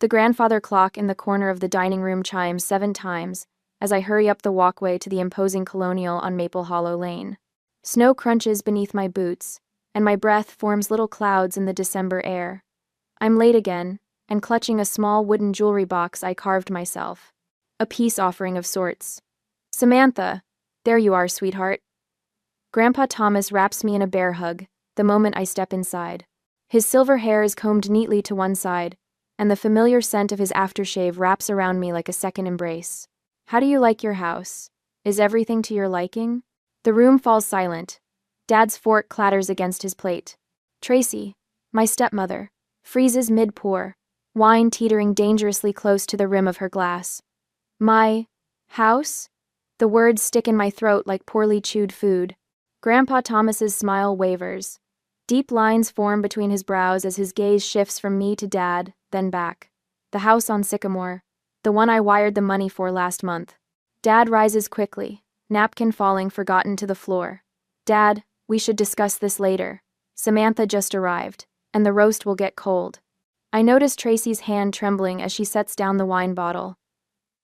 The grandfather clock in the corner of the dining room chimes 7 times as I hurry up the walkway to the imposing colonial on Maple Hollow Lane. Snow crunches beneath my boots, and my breath forms little clouds in the December air. I'm late again, and clutching a small wooden jewelry box I carved myself. A peace offering of sorts. Samantha, there you are, sweetheart. Grandpa Thomas wraps me in a bear hug the moment I step inside. His silver hair is combed neatly to one side, and the familiar scent of his aftershave wraps around me like a second embrace. How do you like your house? Is everything to your liking? The room falls silent. Dad's fork clatters against his plate. Tracy, my stepmother, freezes mid-pour, wine teetering dangerously close to the rim of her glass. My house? The words stick in my throat like poorly chewed food. Grandpa Thomas's smile wavers. Deep lines form between his brows as his gaze shifts from me to Dad, then back. The house on Sycamore, the one I wired the money for last month. Dad rises quickly, napkin falling forgotten to the floor. Dad, we should discuss this later. Samantha just arrived, and the roast will get cold. I notice Tracy's hand trembling as she sets down the wine bottle.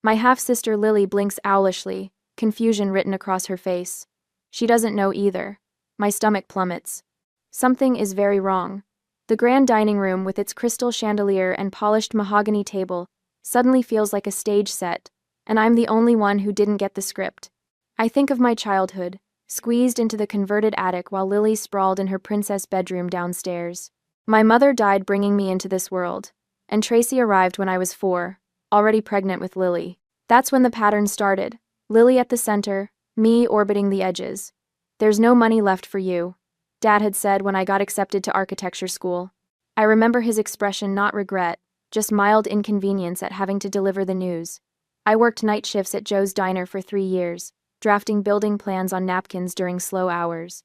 My half-sister Lily blinks owlishly, confusion written across her face. She doesn't know either. My stomach plummets. Something is very wrong. The grand dining room with its crystal chandelier and polished mahogany table suddenly feels like a stage set, and I'm the only one who didn't get the script. I think of my childhood, squeezed into the converted attic while Lily sprawled in her princess bedroom downstairs. My mother died bringing me into this world, and Tracy arrived when I was 4, already pregnant with Lily. That's when the pattern started. Lily at the center, me orbiting the edges. There's no money left for you, Dad had said when I got accepted to architecture school. I remember his expression, not regret, just mild inconvenience at having to deliver the news. I worked night shifts at Joe's Diner for 3 years, drafting building plans on napkins during slow hours.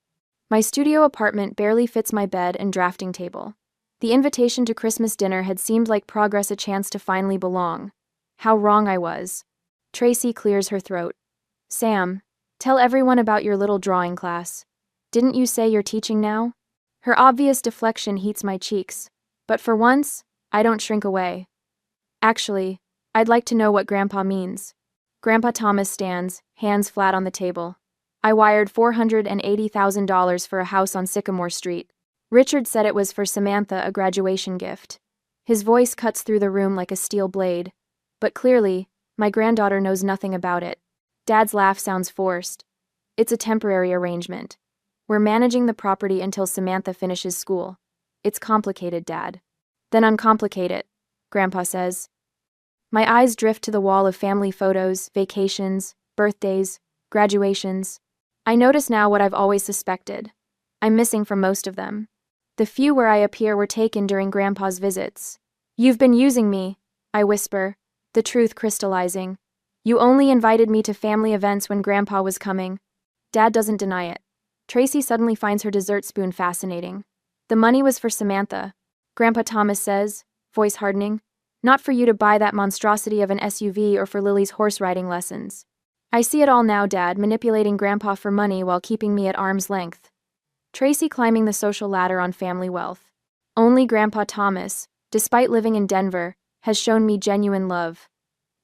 My studio apartment barely fits my bed and drafting table. The invitation to Christmas dinner had seemed like progress, a chance to finally belong. How wrong I was. Tracy clears her throat. Sam, tell everyone about your little drawing class. Didn't you say you're teaching now? Her obvious deflection heats my cheeks, but for once, I don't shrink away. Actually, I'd like to know what Grandpa means. Grandpa Thomas stands, hands flat on the table. I wired $480,000 for a house on Sycamore Street. Richard said it was for Samantha, a graduation gift. His voice cuts through the room like a steel blade, but clearly, my granddaughter knows nothing about it. Dad's laugh sounds forced. It's a temporary arrangement. We're managing the property until Samantha finishes school. It's complicated, Dad. Then uncomplicate it, Grandpa says. My eyes drift to the wall of family photos, vacations, birthdays, graduations. I notice now what I've always suspected. I'm missing from most of them. The few where I appear were taken during Grandpa's visits. You've been using me, I whisper, the truth crystallizing. You only invited me to family events when Grandpa was coming. Dad doesn't deny it. Tracy suddenly finds her dessert spoon fascinating. The money was for Samantha, Grandpa Thomas says, voice hardening. Not for you to buy that monstrosity of an SUV or for Lily's horse riding lessons. I see it all now, Dad, manipulating Grandpa for money while keeping me at arm's length. Tracy climbing the social ladder on family wealth. Only Grandpa Thomas, despite living in Denver, has shown me genuine love.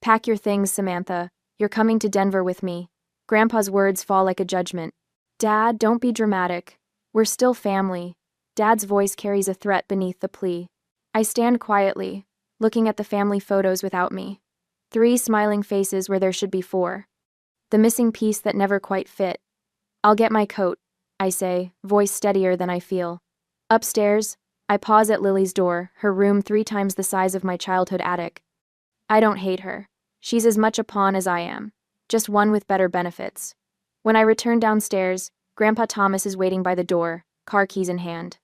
Pack your things, Samantha. You're coming to Denver with me. Grandpa's words fall like a judgment. Dad, don't be dramatic. We're still family. Dad's voice carries a threat beneath the plea. I stand quietly, looking at the family photos without me. 3 smiling faces where there should be 4. The missing piece that never quite fit. I'll get my coat, I say, voice steadier than I feel. Upstairs, I pause at Lily's door, her room 3 times the size of my childhood attic. I don't hate her. She's as much a pawn as I am, just one with better benefits. When I return downstairs, Grandpa Thomas is waiting by the door, car keys in hand.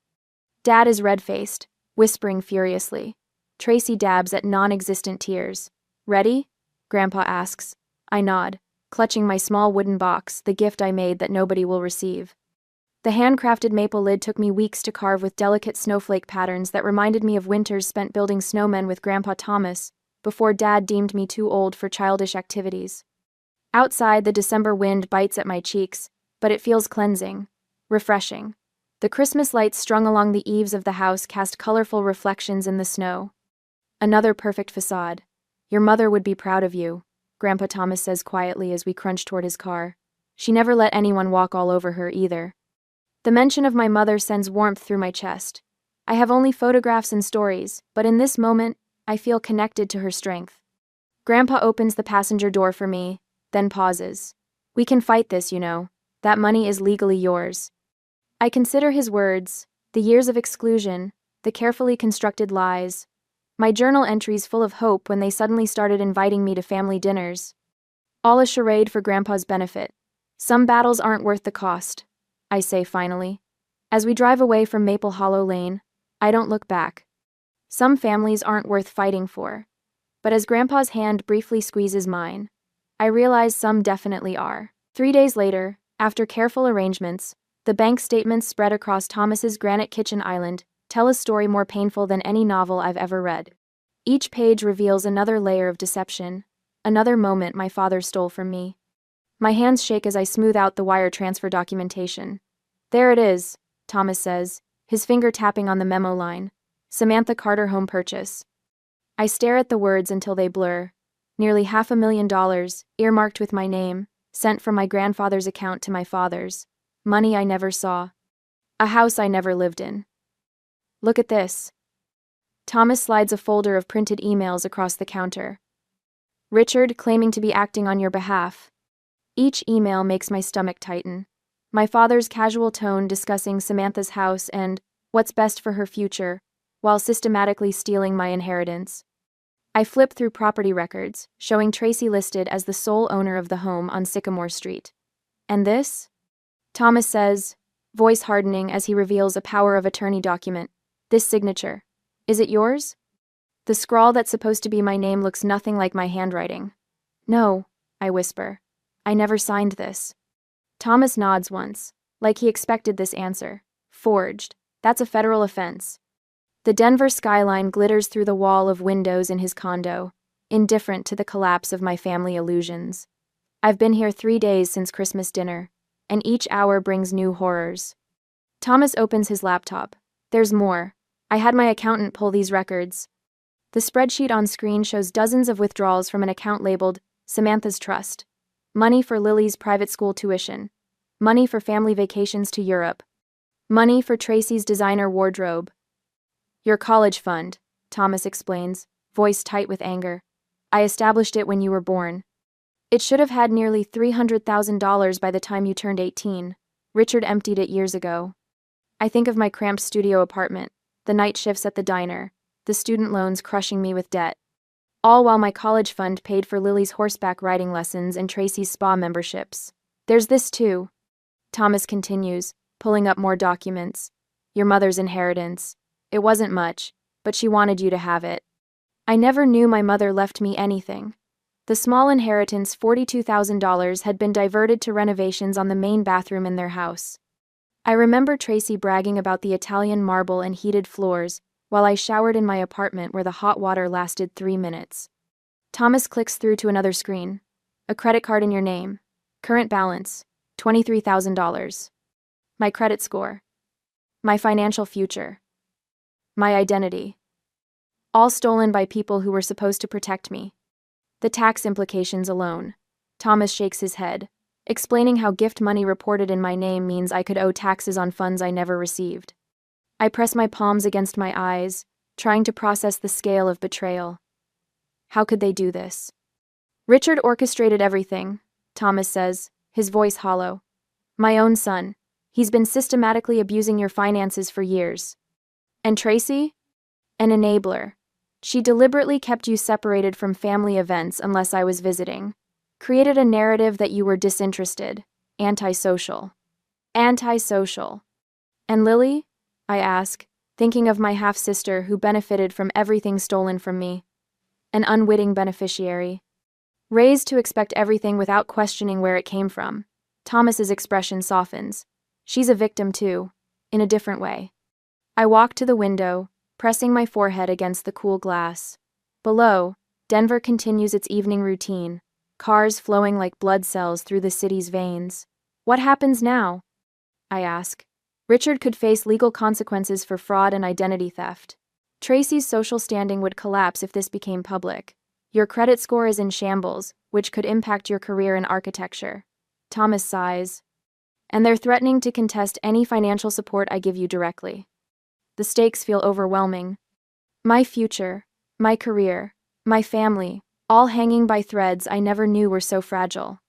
Dad is red-faced, whispering furiously. Tracy dabs at non-existent tears. Ready? Grandpa asks. I nod, clutching my small wooden box, the gift I made that nobody will receive. The handcrafted maple lid took me weeks to carve with delicate snowflake patterns that reminded me of winters spent building snowmen with Grandpa Thomas, before Dad deemed me too old for childish activities. Outside, the December wind bites at my cheeks, but it feels cleansing, refreshing. The Christmas lights strung along the eaves of the house cast colorful reflections in the snow. Another perfect facade. Your mother would be proud of you, Grandpa Thomas says quietly as we crunch toward his car. She never let anyone walk all over her either. The mention of my mother sends warmth through my chest. I have only photographs and stories, but in this moment, I feel connected to her strength. Grandpa opens the passenger door for me, then pauses. We can fight this, you know. That money is legally yours. I consider his words, the years of exclusion, the carefully constructed lies, my journal entries full of hope when they suddenly started inviting me to family dinners. All a charade for Grandpa's benefit. Some battles aren't worth the cost, I say finally. As we drive away from Maple Hollow Lane, I don't look back. Some families aren't worth fighting for. But as Grandpa's hand briefly squeezes mine, I realize some definitely are. 3 days later, after careful arrangements, the bank statements spread across Thomas's granite kitchen island tell a story more painful than any novel I've ever read. Each page reveals another layer of deception, another moment my father stole from me. My hands shake as I smooth out the wire transfer documentation. There it is, Thomas says, his finger tapping on the memo line. Samantha Carter home purchase. I stare at the words until they blur. Nearly $500,000, earmarked with my name, sent from my grandfather's account to my father's. Money I never saw. A house I never lived in. Look at this. Thomas slides a folder of printed emails across the counter. Richard, claiming to be acting on your behalf. Each email makes my stomach tighten. My father's casual tone discussing Samantha's house and what's best for her future, while systematically stealing my inheritance. I flip through property records, showing Tracy listed as the sole owner of the home on Sycamore Street. And this? Thomas says, voice hardening as he reveals a power of attorney document. This signature. Is it yours? The scrawl that's supposed to be my name looks nothing like my handwriting. No, I whisper. I never signed this. Thomas nods once, like he expected this answer. Forged. That's a federal offense. The Denver skyline glitters through the wall of windows in his condo, indifferent to the collapse of my family illusions. I've been here 3 days since Christmas dinner, and each hour brings new horrors. Thomas opens his laptop. There's more. I had my accountant pull these records. The spreadsheet on screen shows dozens of withdrawals from an account labeled Samantha's Trust. Money for Lily's private school tuition. Money for family vacations to Europe. Money for Tracy's designer wardrobe. Your college fund, Thomas explains, voice tight with anger. I established it when you were born. It should have had nearly $300,000 by the time you turned 18. Richard emptied it years ago. I think of my cramped studio apartment, the night shifts at the diner, the student loans crushing me with debt. All while my college fund paid for Lily's horseback riding lessons and Tracy's spa memberships. There's this too. Thomas continues, pulling up more documents. Your mother's inheritance. It wasn't much, but she wanted you to have it. I never knew my mother left me anything. The small inheritance, $42,000, had been diverted to renovations on the main bathroom in their house. I remember Tracy bragging about the Italian marble and heated floors, while I showered in my apartment where the hot water lasted 3 minutes. Thomas clicks through to another screen. A credit card in your name. Current balance, $23,000. My credit score. My financial future. My identity. All stolen by people who were supposed to protect me. The tax implications alone. Thomas shakes his head, explaining how gift money reported in my name means I could owe taxes on funds I never received. I press my palms against my eyes, trying to process the scale of betrayal. How could they do this? Richard orchestrated everything, Thomas says, his voice hollow. My own son. He's been systematically abusing your finances for years. And Tracy? An enabler. She deliberately kept you separated from family events unless I was visiting. Created a narrative that you were disinterested, antisocial. Antisocial. And Lily? I ask, thinking of my half-sister who benefited from everything stolen from me. An unwitting beneficiary. Raised to expect everything without questioning where it came from. Thomas's expression softens. She's a victim too, in a different way. I walk to the window, pressing my forehead against the cool glass. Below, Denver continues its evening routine, cars flowing like blood cells through the city's veins. What happens now? I ask. Richard could face legal consequences for fraud and identity theft. Tracy's social standing would collapse if this became public. Your credit score is in shambles, which could impact your career in architecture. Thomas sighs. And they're threatening to contest any financial support I give you directly. The stakes feel overwhelming. My future, my career, my family, all hanging by threads I never knew were so fragile.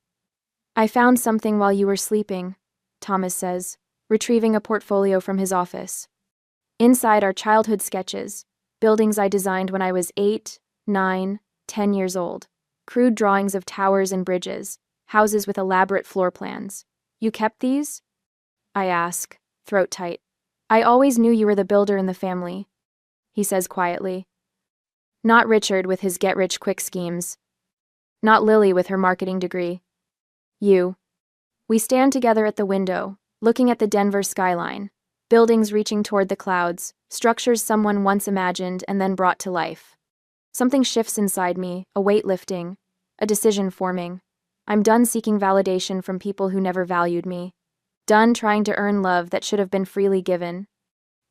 I found something while you were sleeping, Thomas says, retrieving a portfolio from his office. Inside are childhood sketches, buildings I designed when I was 8, 9, 10 years old, crude drawings of towers and bridges, houses with elaborate floor plans. You kept these? I ask, throat tight. I always knew you were the builder in the family, he says quietly. Not Richard with his get-rich-quick schemes. Not Lily with her marketing degree. You. We stand together at the window, looking at the Denver skyline, buildings reaching toward the clouds, structures someone once imagined and then brought to life. Something shifts inside me, a weight lifting, a decision forming. I'm done seeking validation from people who never valued me. Done trying to earn love that should have been freely given.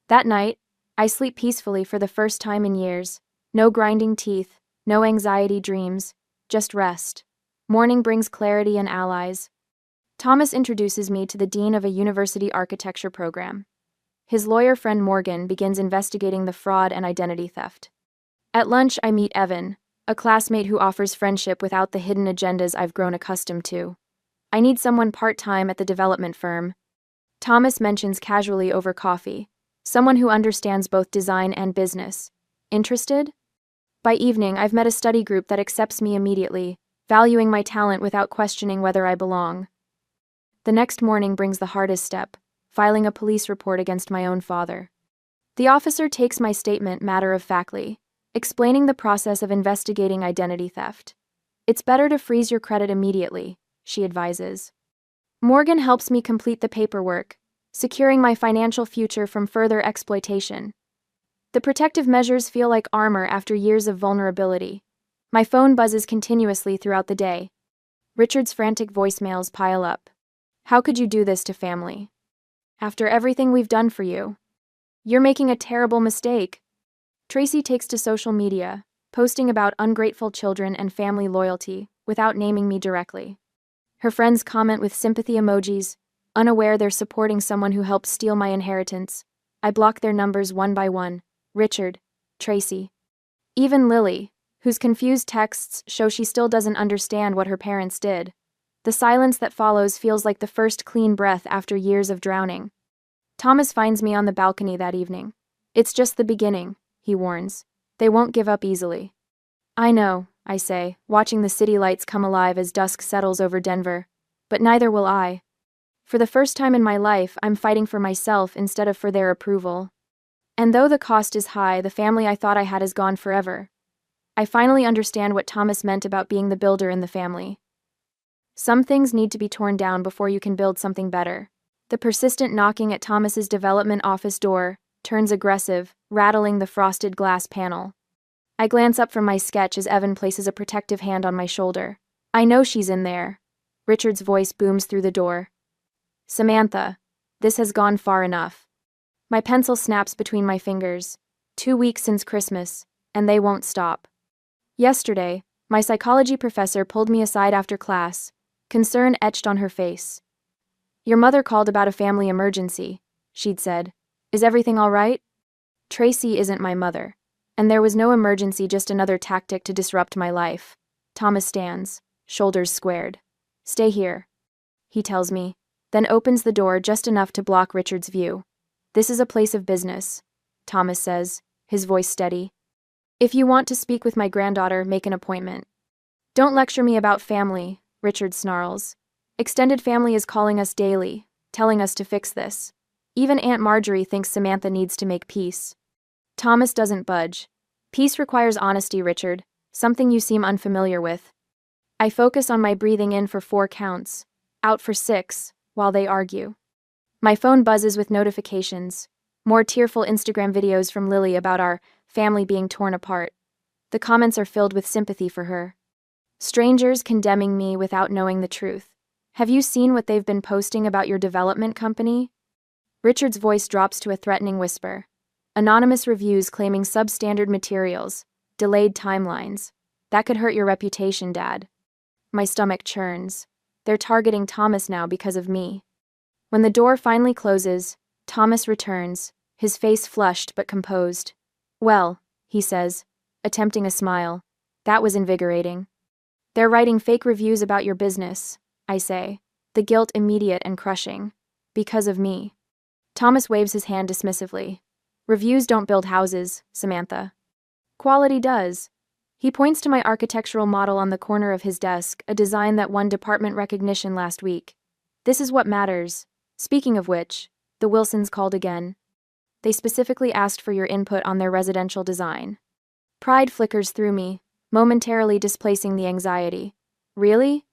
That night, I sleep peacefully for the first time in years. No grinding teeth, no anxiety dreams, just rest. Morning brings clarity and allies. Thomas introduces me to the dean of a university architecture program. His lawyer friend Morgan begins investigating the fraud and identity theft. At lunch, I meet Evan, a classmate who offers friendship without the hidden agendas I've grown accustomed to. I need someone part-time at the development firm. Thomas mentions casually over coffee, someone who understands both design and business. Interested? By evening, I've met a study group that accepts me immediately, valuing my talent without questioning whether I belong. The next morning brings the hardest step, filing a police report against my own father. The officer takes my statement matter-of-factly, explaining the process of investigating identity theft. It's better to freeze your credit immediately, she advises. Morgan helps me complete the paperwork, securing my financial future from further exploitation. The protective measures feel like armor after years of vulnerability. My phone buzzes continuously throughout the day. Richard's frantic voicemails pile up. How could you do this to family? After everything we've done for you. You're making a terrible mistake. Tracy takes to social media, posting about ungrateful children and family loyalty, without naming me directly. Her friends comment with sympathy emojis, unaware they're supporting someone who helped steal my inheritance. I block their numbers one by one. Richard, Tracy. Even Lily, whose confused texts show she still doesn't understand what her parents did. The silence that follows feels like the first clean breath after years of drowning. Thomas finds me on the balcony that evening. It's just the beginning, he warns. They won't give up easily. I know, I say, watching the city lights come alive as dusk settles over Denver. But neither will I. For the first time in my life, I'm fighting for myself instead of for their approval. And though the cost is high, the family I thought I had is gone forever. I finally understand what Thomas meant about being the builder in the family. Some things need to be torn down before you can build something better. The persistent knocking at Thomas's development office door turns aggressive, rattling the frosted glass panel. I glance up from my sketch as Evan places a protective hand on my shoulder. I know she's in there. Richard's voice booms through the door. Samantha, this has gone far enough. My pencil snaps between my fingers. 2 weeks since Christmas, and they won't stop. Yesterday, my psychology professor pulled me aside after class, concern etched on her face. Your mother called about a family emergency, she'd said. Is everything all right? Tracy isn't my mother, and there was no emergency, just another tactic to disrupt my life. Thomas stands, shoulders squared. Stay here, he tells me, then opens the door just enough to block Richard's view. This is a place of business, Thomas says, his voice steady. If you want to speak with my granddaughter, make an appointment. Don't lecture me about family, Richard snarls. Extended family is calling us daily, telling us to fix this. Even Aunt Marjorie thinks Samantha needs to make peace. Thomas doesn't budge. Peace requires honesty, Richard, something you seem unfamiliar with. I focus on my breathing in for 4 counts, out for 6, while they argue. My phone buzzes with notifications. More tearful Instagram videos from Lily about our family being torn apart. The comments are filled with sympathy for her. Strangers condemning me without knowing the truth. Have you seen what they've been posting about your development company? Richard's voice drops to a threatening whisper. Anonymous reviews claiming substandard materials, delayed timelines. That could hurt your reputation, Dad. My stomach churns. They're targeting Thomas now because of me. When the door finally closes, Thomas returns, his face flushed but composed. Well, he says, attempting a smile. That was invigorating. They're writing fake reviews about your business, I say, the guilt immediate and crushing. Because of me. Thomas waves his hand dismissively. Reviews don't build houses, Samantha. Quality does. He points to my architectural model on the corner of his desk, a design that won department recognition last week. This is what matters. Speaking of which, the Wilsons called again. They specifically asked for your input on their residential design. Pride flickers through me, momentarily displacing the anxiety. Really?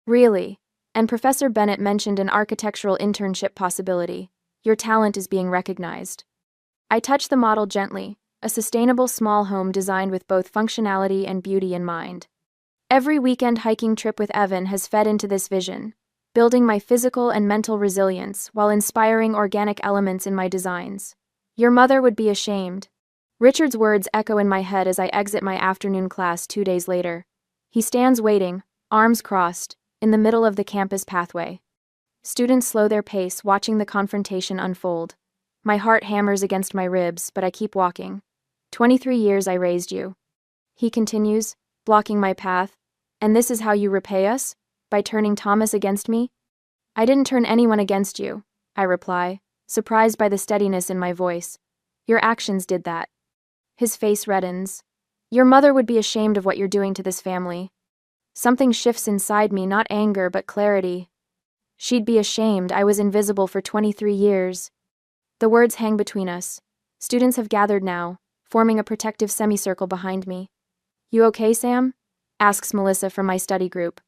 Really. And Professor Bennett mentioned an architectural internship possibility. Your talent is being recognized. I touch the model gently, a sustainable small home designed with both functionality and beauty in mind. Every weekend hiking trip with Evan has fed into this vision, building my physical and mental resilience while inspiring organic elements in my designs. Your mother would be ashamed. Richard's words echo in my head as I exit my afternoon class 2 days later. He stands waiting, arms crossed, in the middle of the campus pathway. Students slow their pace, watching the confrontation unfold. My heart hammers against my ribs, but I keep walking. 23 years I raised you. He continues, blocking my path. And this is how you repay us? By turning Thomas against me? I didn't turn anyone against you, I reply, surprised by the steadiness in my voice. Your actions did that. His face reddens. Your mother would be ashamed of what you're doing to this family. Something shifts inside me, not anger, but clarity. She'd be ashamed. I was invisible for 23 years. The words hang between us. Students have gathered now, forming a protective semicircle behind me. You okay, Sam? Asks Melissa from my study group.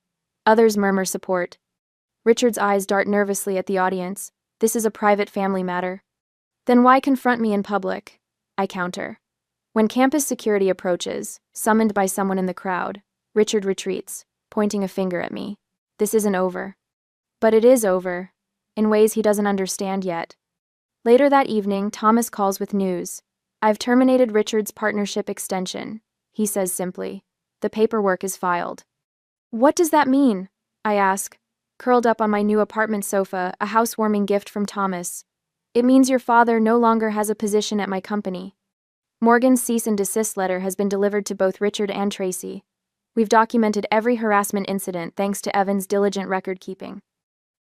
Others murmur support. Richard's eyes dart nervously at the audience. This is a private family matter. Then why confront me in public? I counter. When campus security approaches, summoned by someone in the crowd, Richard retreats, pointing a finger at me. This isn't over. But it is over, in ways he doesn't understand yet. Later that evening, Thomas calls with news. I've terminated Richard's partnership extension, he says simply. The paperwork is filed. What does that mean? I ask, curled up on my new apartment sofa, a housewarming gift from Thomas. It means your father no longer has a position at my company. Morgan's cease and desist letter has been delivered to both Richard and Tracy. We've documented every harassment incident thanks to Evan's diligent record keeping.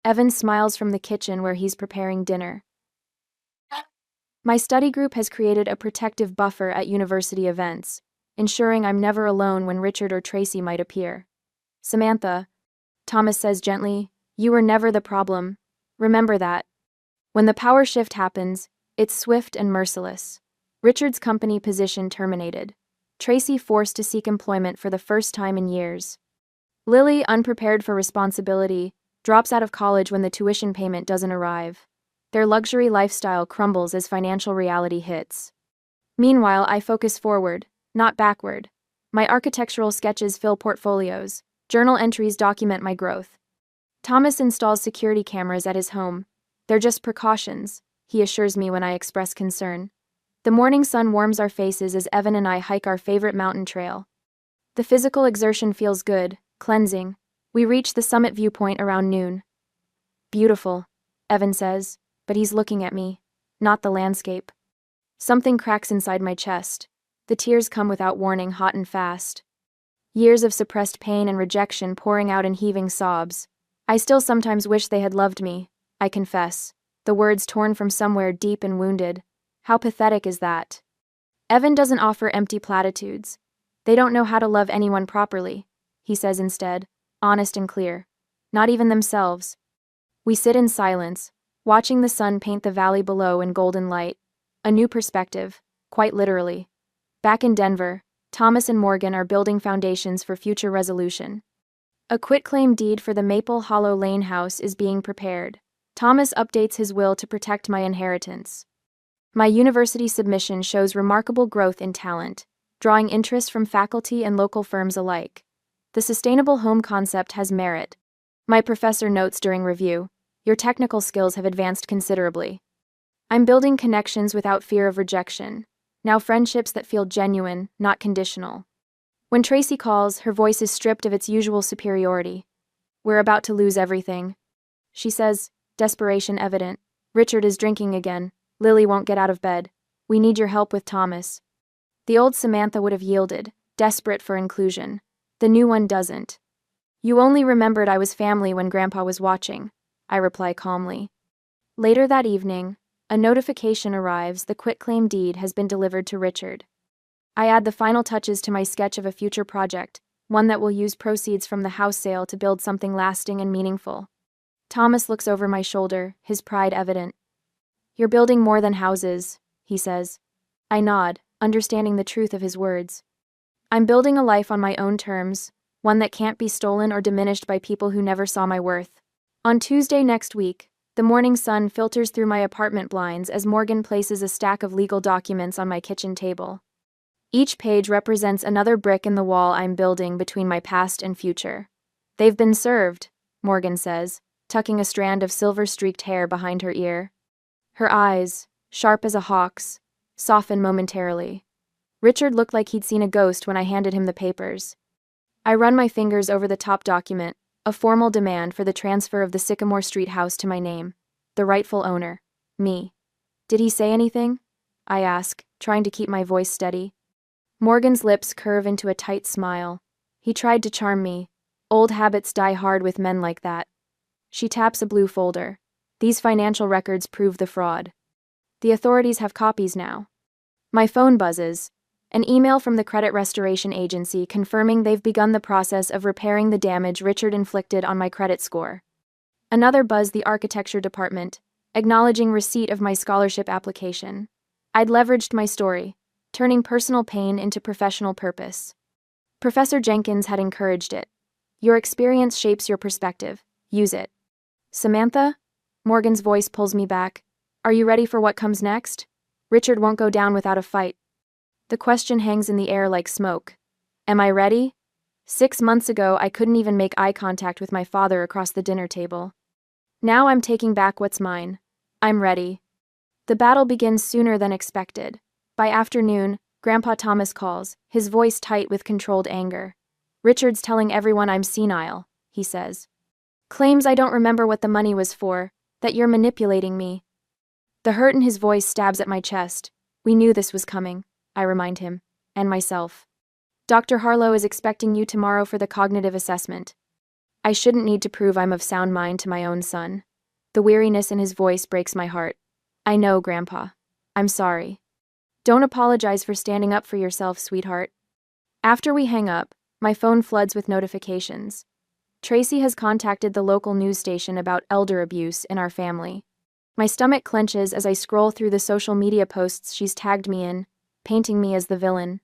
Evan smiles from the kitchen where he's preparing dinner. My study group has created a protective buffer at university events, ensuring I'm never alone when Richard or Tracy might appear. Samantha, Thomas says gently, you were never the problem. Remember that. When the power shift happens, it's swift and merciless. Richard's company position terminated. Tracy forced to seek employment for the first time in years. Lily, unprepared for responsibility, drops out of college when the tuition payment doesn't arrive. Their luxury lifestyle crumbles as financial reality hits. Meanwhile, I focus forward, not backward. My architectural sketches fill portfolios. Journal entries document my growth. Thomas installs security cameras at his home. They're just precautions, he assures me when I express concern. The morning sun warms our faces as Evan and I hike our favorite mountain trail. The physical exertion feels good, cleansing. We reach the summit viewpoint around noon. Beautiful, Evan says, but he's looking at me, not the landscape. Something cracks inside my chest. The tears come without warning, hot and fast. Years of suppressed pain and rejection pouring out in heaving sobs. I still sometimes wish they had loved me, I confess, the words torn from somewhere deep and wounded. How pathetic is that? Evan doesn't offer empty platitudes. They don't know how to love anyone properly, he says instead, honest and clear. Not even themselves. We sit in silence, watching the sun paint the valley below in golden light. A new perspective, quite literally. Back in Denver, Thomas and Morgan are building foundations for future resolution. A quitclaim deed for the Maple Hollow Lane house is being prepared. Thomas updates his will to protect my inheritance. My university submission shows remarkable growth in talent, drawing interest from faculty and local firms alike. The sustainable home concept has merit. My professor notes during review, your technical skills have advanced considerably. I'm building connections without fear of rejection. Now friendships that feel genuine, not conditional. When Tracy calls, her voice is stripped of its usual superiority. We're about to lose everything. She says, desperation evident. Richard is drinking again. Lily won't get out of bed. We need your help with Thomas. The old Samantha would have yielded, desperate for inclusion. The new one doesn't. You only remembered I was family when Grandpa was watching, I reply calmly. Later that evening, a notification arrives the quitclaim deed has been delivered to Richard. I add the final touches to my sketch of a future project, one that will use proceeds from the house sale to build something lasting and meaningful. Thomas looks over my shoulder, his pride evident. You're building more than houses, he says. I nod, understanding the truth of his words. I'm building a life on my own terms, one that can't be stolen or diminished by people who never saw my worth. On Tuesday next week, the morning sun filters through my apartment blinds as Morgan places a stack of legal documents on my kitchen table. Each page represents another brick in the wall I'm building between my past and future. They've been served, Morgan says, tucking a strand of silver-streaked hair behind her ear. Her eyes, sharp as a hawk's, soften momentarily. Richard looked like he'd seen a ghost when I handed him the papers. I run my fingers over the top document, a formal demand for the transfer of the Sycamore Street house to my name. The rightful owner. Me. Did he say anything? I ask, trying to keep my voice steady. Morgan's lips curve into a tight smile. He tried to charm me. Old habits die hard with men like that. She taps a blue folder. These financial records prove the fraud. The authorities have copies now. My phone buzzes. An email from the Credit Restoration Agency confirming they've begun the process of repairing the damage Richard inflicted on my credit score. Another buzz the architecture department, acknowledging receipt of my scholarship application. I'd leveraged my story, turning personal pain into professional purpose. Professor Jenkins had encouraged it. Your experience shapes your perspective. Use it. Samantha? Morgan's voice pulls me back. Are you ready for what comes next? Richard won't go down without a fight. The question hangs in the air like smoke. Am I ready? 6 months ago, I couldn't even make eye contact with my father across the dinner table. Now I'm taking back what's mine. I'm ready. The battle begins sooner than expected. By afternoon, Grandpa Thomas calls, his voice tight with controlled anger. Richard's telling everyone I'm senile, he says. Claims I don't remember what the money was for, that you're manipulating me. The hurt in his voice stabs at my chest. We knew this was coming, I remind him, and myself. Dr. Harlow is expecting you tomorrow for the cognitive assessment. I shouldn't need to prove I'm of sound mind to my own son. The weariness in his voice breaks my heart. I know, Grandpa. I'm sorry. Don't apologize for standing up for yourself, sweetheart. After we hang up, my phone floods with notifications. Tracy has contacted the local news station about elder abuse in our family. My stomach clenches as I scroll through the social media posts she's tagged me in, painting me as the villain.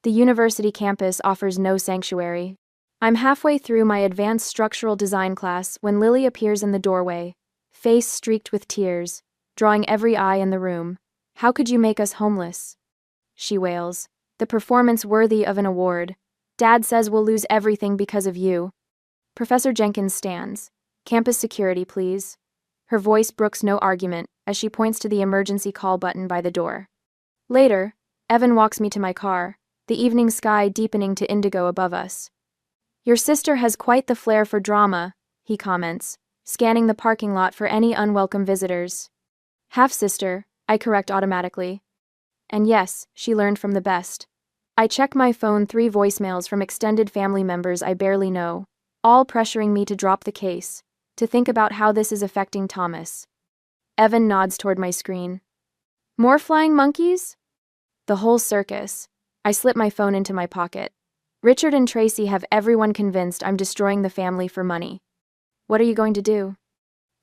The university campus offers no sanctuary. I'm halfway through my advanced structural design class when Lily appears in the doorway, face streaked with tears, drawing every eye in the room. How could you make us homeless? She wails. The performance worthy of an award. Dad says we'll lose everything because of you. Professor Jenkins stands. Campus security, please. Her voice brooks no argument as she points to the emergency call button by the door. Later, Evan walks me to my car, the evening sky deepening to indigo above us. Your sister has quite the flair for drama, he comments, scanning the parking lot for any unwelcome visitors. Half-sister, I correct automatically. And yes, she learned from the best. I check my phone, 3 voicemails from extended family members I barely know, all pressuring me to drop the case, to think about how this is affecting Thomas. Evan nods toward my screen. More flying monkeys? The whole circus. I slip my phone into my pocket. Richard and Tracy have everyone convinced I'm destroying the family for money. What are you going to do?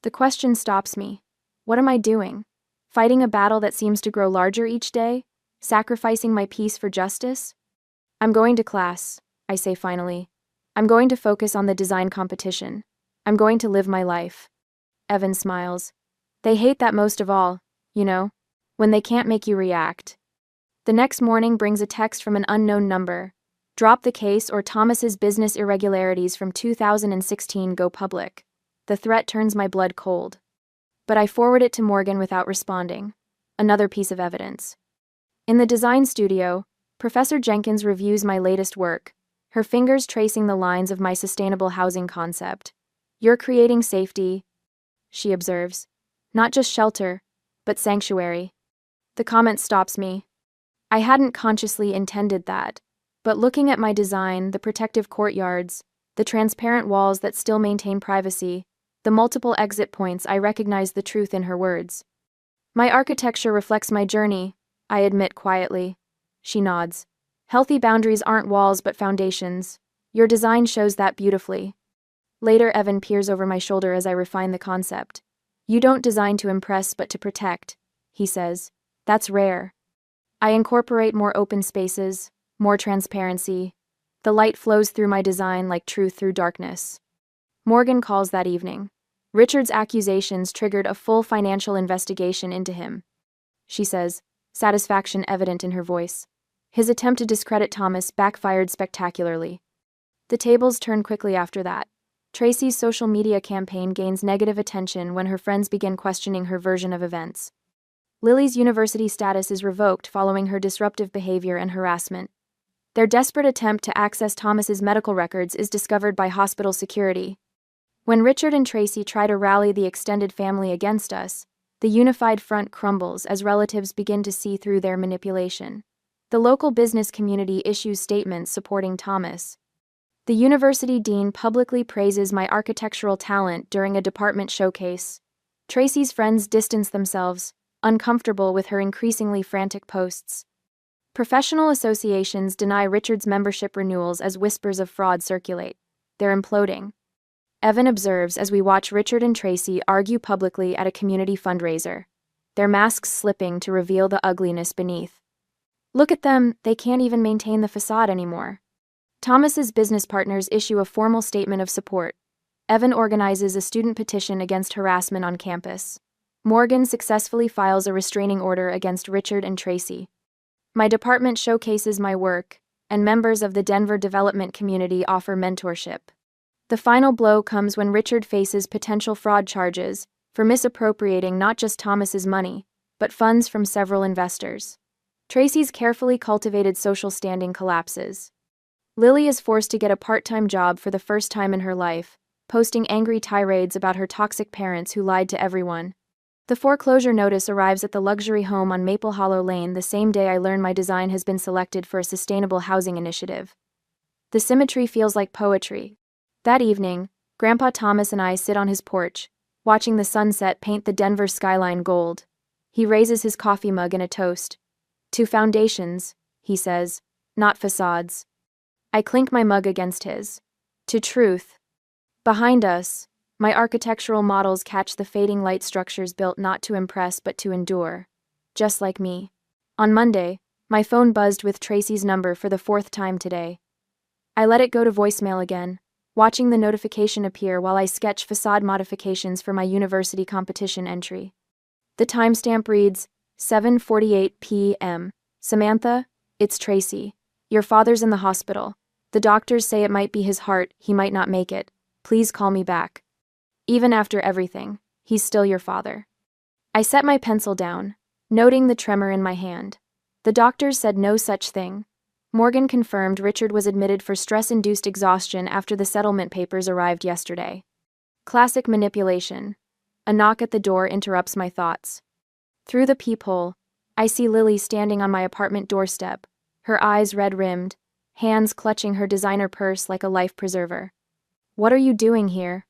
The question stops me. What am I doing? Fighting a battle that seems to grow larger each day? Sacrificing my peace for justice? I'm going to class, I say finally. I'm going to focus on the design competition. I'm going to live my life. Evan smiles. They hate that most of all, you know, when they can't make you react. The next morning brings a text from an unknown number. Drop the case or Thomas's business irregularities from 2016 go public. The threat turns my blood cold. But I forward it to Morgan without responding. Another piece of evidence. In the design studio, Professor Jenkins reviews my latest work, her fingers tracing the lines of my sustainable housing concept. "You're creating safety," she observes. "Not just shelter, but sanctuary." The comment stops me. I hadn't consciously intended that, but looking at my design, the protective courtyards, the transparent walls that still maintain privacy, the multiple exit points, I recognize the truth in her words. "My architecture reflects my journey," I admit quietly. She nods. "Healthy boundaries aren't walls but foundations. Your design shows that beautifully." Later, Evan peers over my shoulder as I refine the concept. "You don't design to impress but to protect," he says. "That's rare." I incorporate more open spaces, more transparency. The light flows through my design like truth through darkness. Morgan calls that evening. Richard's accusations triggered a full financial investigation into him. She says, satisfaction evident in her voice. His attempt to discredit Thomas backfired spectacularly. The tables turn quickly after that. Tracy's social media campaign gains negative attention when her friends begin questioning her version of events. Lily's university status is revoked following her disruptive behavior and harassment. Their desperate attempt to access Thomas's medical records is discovered by hospital security. When Richard and Tracy try to rally the extended family against us, the unified front crumbles as relatives begin to see through their manipulation. The local business community issues statements supporting Thomas. The university dean publicly praises my architectural talent during a department showcase. Tracy's friends distance themselves, uncomfortable with her increasingly frantic posts. Professional associations deny Richard's membership renewals as whispers of fraud circulate. They're imploding. Evan observes as we watch Richard and Tracy argue publicly at a community fundraiser, their masks slipping to reveal the ugliness beneath. "Look at them, they can't even maintain the facade anymore." Thomas's business partners issue a formal statement of support. Evan organizes a student petition against harassment on campus. Morgan successfully files a restraining order against Richard and Tracy. My department showcases my work, and members of the Denver development community offer mentorship. The final blow comes when Richard faces potential fraud charges for misappropriating not just Thomas's money, but funds from several investors. Tracy's carefully cultivated social standing collapses. Lily is forced to get a part-time job for the first time in her life, posting angry tirades about her toxic parents who lied to everyone. The foreclosure notice arrives at the luxury home on Maple Hollow Lane the same day I learn my design has been selected for a sustainable housing initiative. The symmetry feels like poetry. That evening, Grandpa Thomas and I sit on his porch, watching the sunset paint the Denver skyline gold. He raises his coffee mug in a toast. "To foundations," he says, "not facades." I clink my mug against his. "To truth." Behind us, my architectural models catch the fading light structures built not to impress but to endure. Just like me. On Monday, my phone buzzed with Tracy's number for the 4th time today. I let it go to voicemail again, watching the notification appear while I sketch facade modifications for my university competition entry. The timestamp reads, 7:48 p.m. "Samantha, it's Tracy. Your father's in the hospital. The doctors say it might be his heart, he might not make it. Please call me back. Even after everything, he's still your father." I set my pencil down, noting the tremor in my hand. The doctors said no such thing. Morgan confirmed Richard was admitted for stress-induced exhaustion after the settlement papers arrived yesterday. Classic manipulation. A knock at the door interrupts my thoughts. Through the peephole, I see Lily standing on my apartment doorstep, her eyes red-rimmed, hands clutching her designer purse like a life preserver. "What are you doing here?"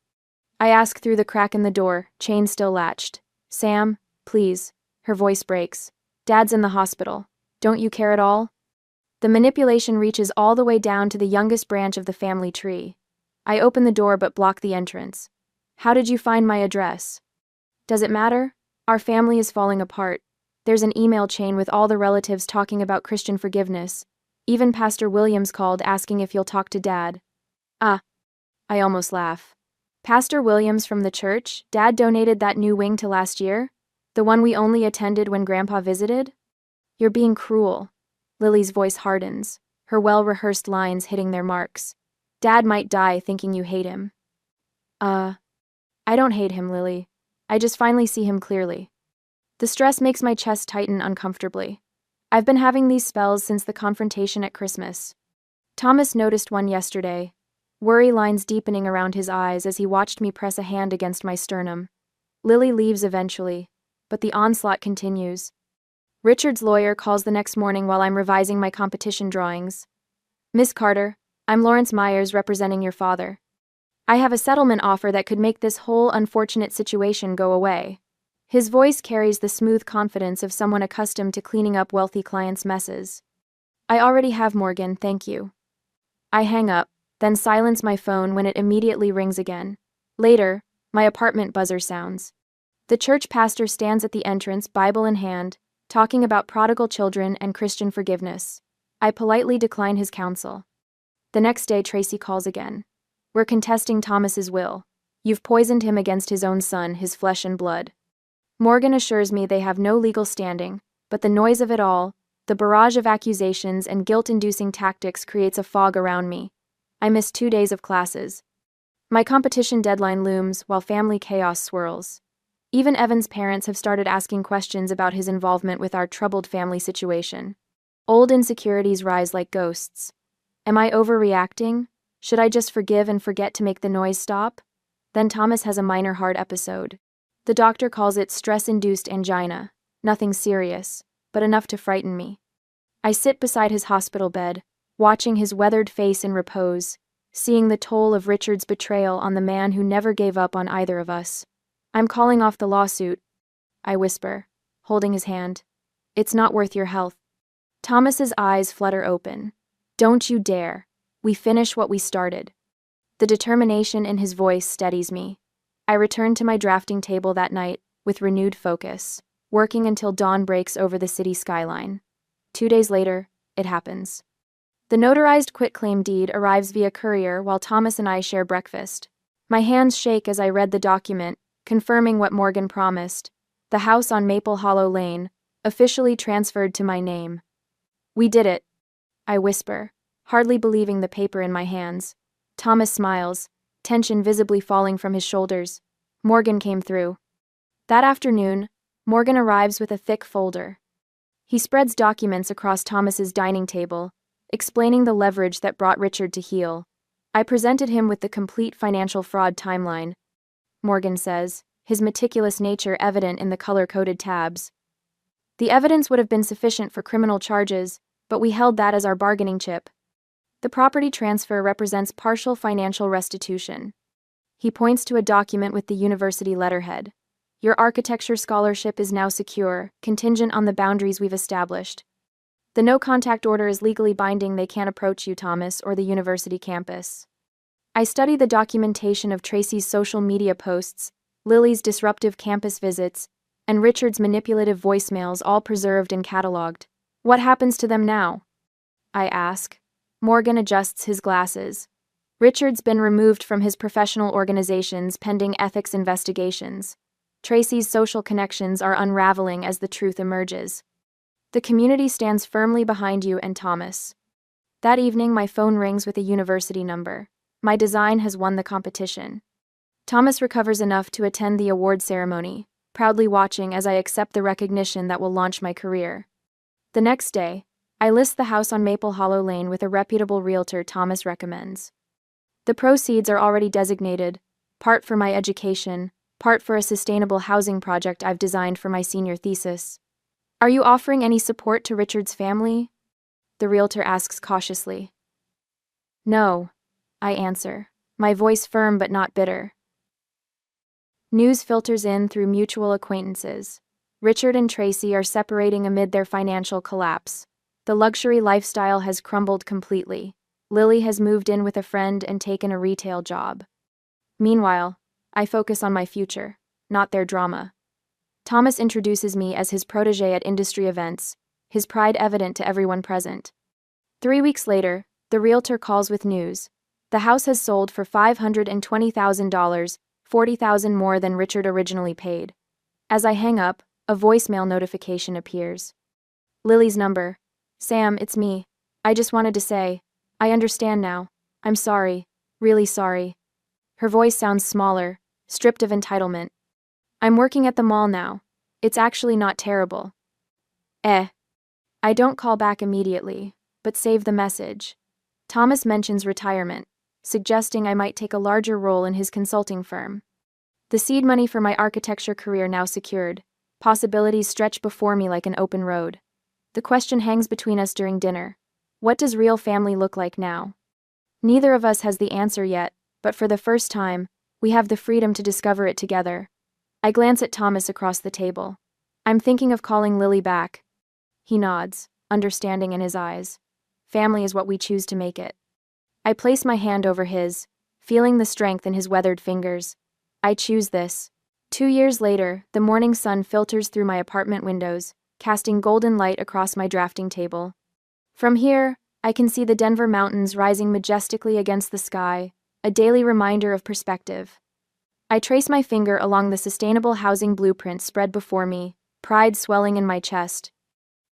I ask through the crack in the door, chain still latched. "Sam, please." Her voice breaks. "Dad's in the hospital. Don't you care at all?" The manipulation reaches all the way down to the youngest branch of the family tree. I open the door but block the entrance. "How did you find my address?" "Does it matter? Our family is falling apart. There's an email chain with all the relatives talking about Christian forgiveness. Even Pastor Williams called asking if you'll talk to Dad." "Ah." I almost laugh. "Pastor Williams from the church Dad donated that new wing to last year? The one we only attended when Grandpa visited?" "You're being cruel." Lily's voice hardens, her well-rehearsed lines hitting their marks. "Dad might die thinking you hate him." I don't hate him, Lily. I just finally see him clearly." The stress makes my chest tighten uncomfortably. I've been having these spells since the confrontation at Christmas. Thomas noticed one yesterday, worry lines deepening around his eyes as he watched me press a hand against my sternum. Lily leaves eventually, but the onslaught continues. Richard's lawyer calls the next morning while I'm revising my competition drawings. Miss Carter, I'm Lawrence Myers representing your father. I have a settlement offer that could make this whole unfortunate situation go away. His voice carries the smooth confidence of someone accustomed to cleaning up wealthy clients' messes. I already have, Morgan, thank you. I hang up, then silence my phone when it immediately rings again. Later, my apartment buzzer sounds. The church pastor stands at the entrance, Bible in hand, talking about prodigal children and Christian forgiveness. I politely decline his counsel. The next day, Tracy calls again. We're contesting Thomas's will. You've poisoned him against his own son, his flesh and blood. Morgan assures me they have no legal standing, but the noise of it all, the barrage of accusations and guilt-inducing tactics creates a fog around me. I miss 2 days of classes. My competition deadline looms while family chaos swirls. Even Evan's parents have started asking questions about his involvement with our troubled family situation. Old insecurities rise like ghosts. Am I overreacting? Should I just forgive and forget to make the noise stop? Then Thomas has a minor heart episode. The doctor calls it stress-induced angina. Nothing serious, but enough to frighten me. I sit beside his hospital bed, watching his weathered face in repose, seeing the toll of Richard's betrayal on the man who never gave up on either of us. I'm calling off the lawsuit, I whisper, holding his hand. It's not worth your health. Thomas's eyes flutter open. Don't you dare. We finish what we started. The determination in his voice steadies me. I return to my drafting table that night with renewed focus, working until dawn breaks over the city skyline. 2 days later, it happens. The notarized quitclaim deed arrives via courier while Thomas and I share breakfast. My hands shake as I read the document, confirming what Morgan promised. The house on Maple Hollow Lane, officially transferred to my name. We did it, I whisper, hardly believing the paper in my hands. Thomas smiles, tension visibly falling from his shoulders. Morgan came through. That afternoon, Morgan arrives with a thick folder. He spreads documents across Thomas's dining table, explaining the leverage that brought Richard to heel. I presented him with the complete financial fraud timeline, Morgan says, his meticulous nature evident in the color-coded tabs. The evidence would have been sufficient for criminal charges, but we held that as our bargaining chip. The property transfer represents partial financial restitution. He points to a document with the university letterhead. Your architecture scholarship is now secure, contingent on the boundaries we've established. The no-contact order is legally binding. They can't approach you, Thomas, or the university campus. I study the documentation of Tracy's social media posts, Lily's disruptive campus visits, and Richard's manipulative voicemails, all preserved and cataloged. What happens to them now? I ask. Morgan adjusts his glasses. Richard's been removed from his professional organizations pending ethics investigations. Tracy's social connections are unraveling as the truth emerges. The community stands firmly behind you and Thomas. That evening, my phone rings with a university number. My design has won the competition. Thomas recovers enough to attend the award ceremony, proudly watching as I accept the recognition that will launch my career. The next day, I list the house on Maple Hollow Lane with a reputable realtor Thomas recommends. The proceeds are already designated, part for my education, part for a sustainable housing project I've designed for my senior thesis. Are you offering any support to Richard's family? The realtor asks cautiously. No, I answer, my voice firm but not bitter. News filters in through mutual acquaintances. Richard and Tracy are separating amid their financial collapse. The luxury lifestyle has crumbled completely. Lily has moved in with a friend and taken a retail job. Meanwhile, I focus on my future, not their drama. Thomas introduces me as his protege at industry events, his pride evident to everyone present. 3 weeks later, the realtor calls with news. The house has sold for $520,000, $40,000 more than Richard originally paid. As I hang up, a voicemail notification appears. Lily's number. Sam, it's me. I just wanted to say, I understand now. I'm sorry, really sorry. Her voice sounds smaller, stripped of entitlement. I'm working at the mall now. It's actually not terrible. I don't call back immediately, but save the message. Thomas mentions retirement, suggesting I might take a larger role in his consulting firm. The seed money for my architecture career now secured, possibilities stretch before me like an open road. The question hangs between us during dinner. What does real family look like now? Neither of us has the answer yet, but for the first time, we have the freedom to discover it together. I glance at Thomas across the table. I'm thinking of calling Lily back. He nods, understanding in his eyes. Family is what we choose to make it. I place my hand over his, feeling the strength in his weathered fingers. I choose this. 2 years later, the morning sun filters through my apartment windows, casting golden light across my drafting table. From here, I can see the Denver mountains rising majestically against the sky, a daily reminder of perspective. I trace my finger along the sustainable housing blueprint spread before me, pride swelling in my chest.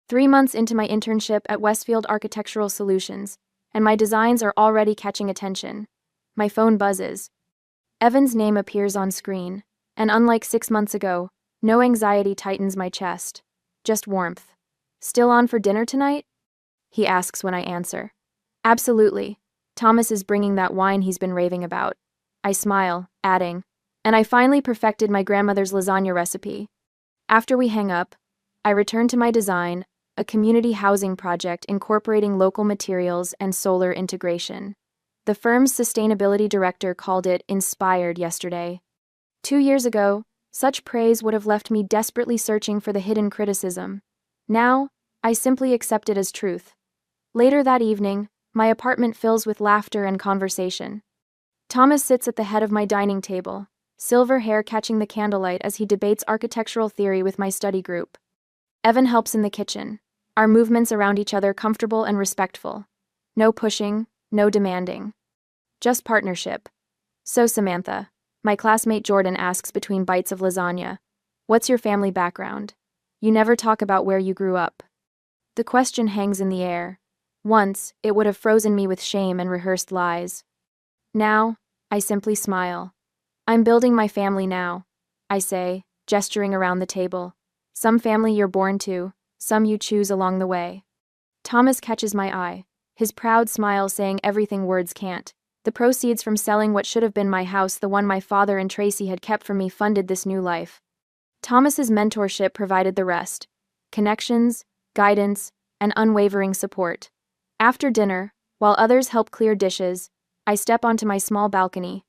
3 months into my internship at Westfield Architectural Solutions, and my designs are already catching attention. My phone buzzes. Evan's name appears on screen, and unlike 6 months ago, no anxiety tightens my chest, just warmth. Still on for dinner tonight? He asks when I answer. Absolutely. Thomas is bringing that wine he's been raving about. I smile, adding, and I finally perfected my grandmother's lasagna recipe. After we hang up, I return to my design, a community housing project incorporating local materials and solar integration. The firm's sustainability director called it inspired yesterday. 2 years ago, such praise would have left me desperately searching for the hidden criticism. Now, I simply accept it as truth. Later that evening, my apartment fills with laughter and conversation. Thomas sits at the head of my dining table, silver hair catching the candlelight as he debates architectural theory with my study group. Evan helps in the kitchen, our movements around each other comfortable and respectful. No pushing, no demanding. Just partnership. So Samantha, my classmate Jordan asks between bites of lasagna, what's your family background? You never talk about where you grew up. The question hangs in the air. Once, it would have frozen me with shame and rehearsed lies. Now, I simply smile. I'm building my family now, I say, gesturing around the table. Some family you're born to, some you choose along the way. Thomas catches my eye, his proud smile saying everything words can't. The proceeds from selling what should have been my house, the one my father and Tracy had kept from me, funded this new life. Thomas's mentorship provided the rest. Connections, guidance, and unwavering support. After dinner, while others help clear dishes, I step onto my small balcony.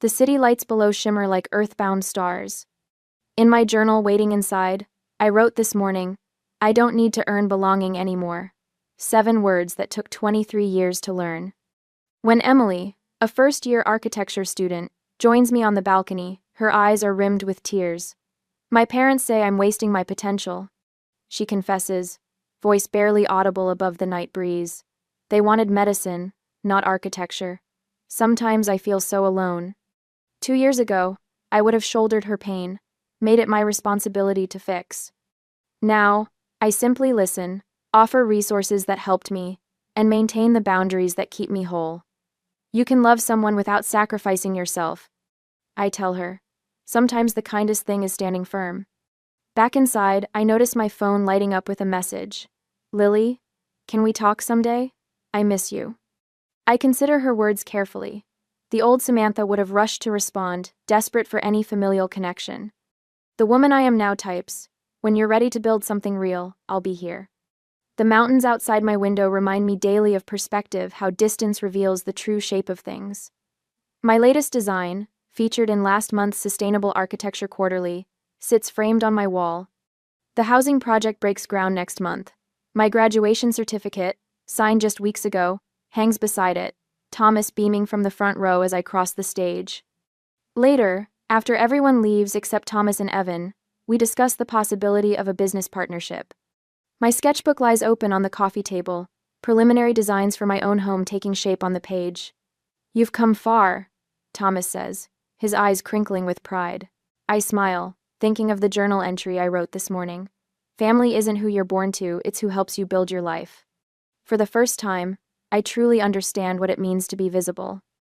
The city lights below shimmer like earthbound stars. In my journal waiting inside, I wrote this morning, I don't need to earn belonging anymore. 7 words that took 23 years to learn. When Emily, a first-year architecture student, joins me on the balcony, her eyes are rimmed with tears. My parents say I'm wasting my potential. She confesses, voice barely audible above the night breeze. They wanted medicine, not architecture. Sometimes I feel so alone. 2 years ago, I would have shouldered her pain, made it my responsibility to fix. Now, I simply listen, offer resources that helped me, and maintain the boundaries that keep me whole. You can love someone without sacrificing yourself, I tell her. Sometimes the kindest thing is standing firm. Back inside, I notice my phone lighting up with a message. Lily, can we talk someday? I miss you. I consider her words carefully. The old Samantha would have rushed to respond, desperate for any familial connection. The woman I am now types, when you're ready to build something real, I'll be here. The mountains outside my window remind me daily of perspective, how distance reveals the true shape of things. My latest design, featured in last month's Sustainable Architecture Quarterly, sits framed on my wall. The housing project breaks ground next month. My graduation certificate, signed just weeks ago, hangs beside it, Thomas beaming from the front row as I cross the stage. Later, after everyone leaves except Thomas and Evan, we discuss the possibility of a business partnership. My sketchbook lies open on the coffee table, preliminary designs for my own home taking shape on the page. You've come far, Thomas says, his eyes crinkling with pride. I smile, thinking of the journal entry I wrote this morning. Family isn't who you're born to, it's who helps you build your life. For the first time, I truly understand what it means to be visible.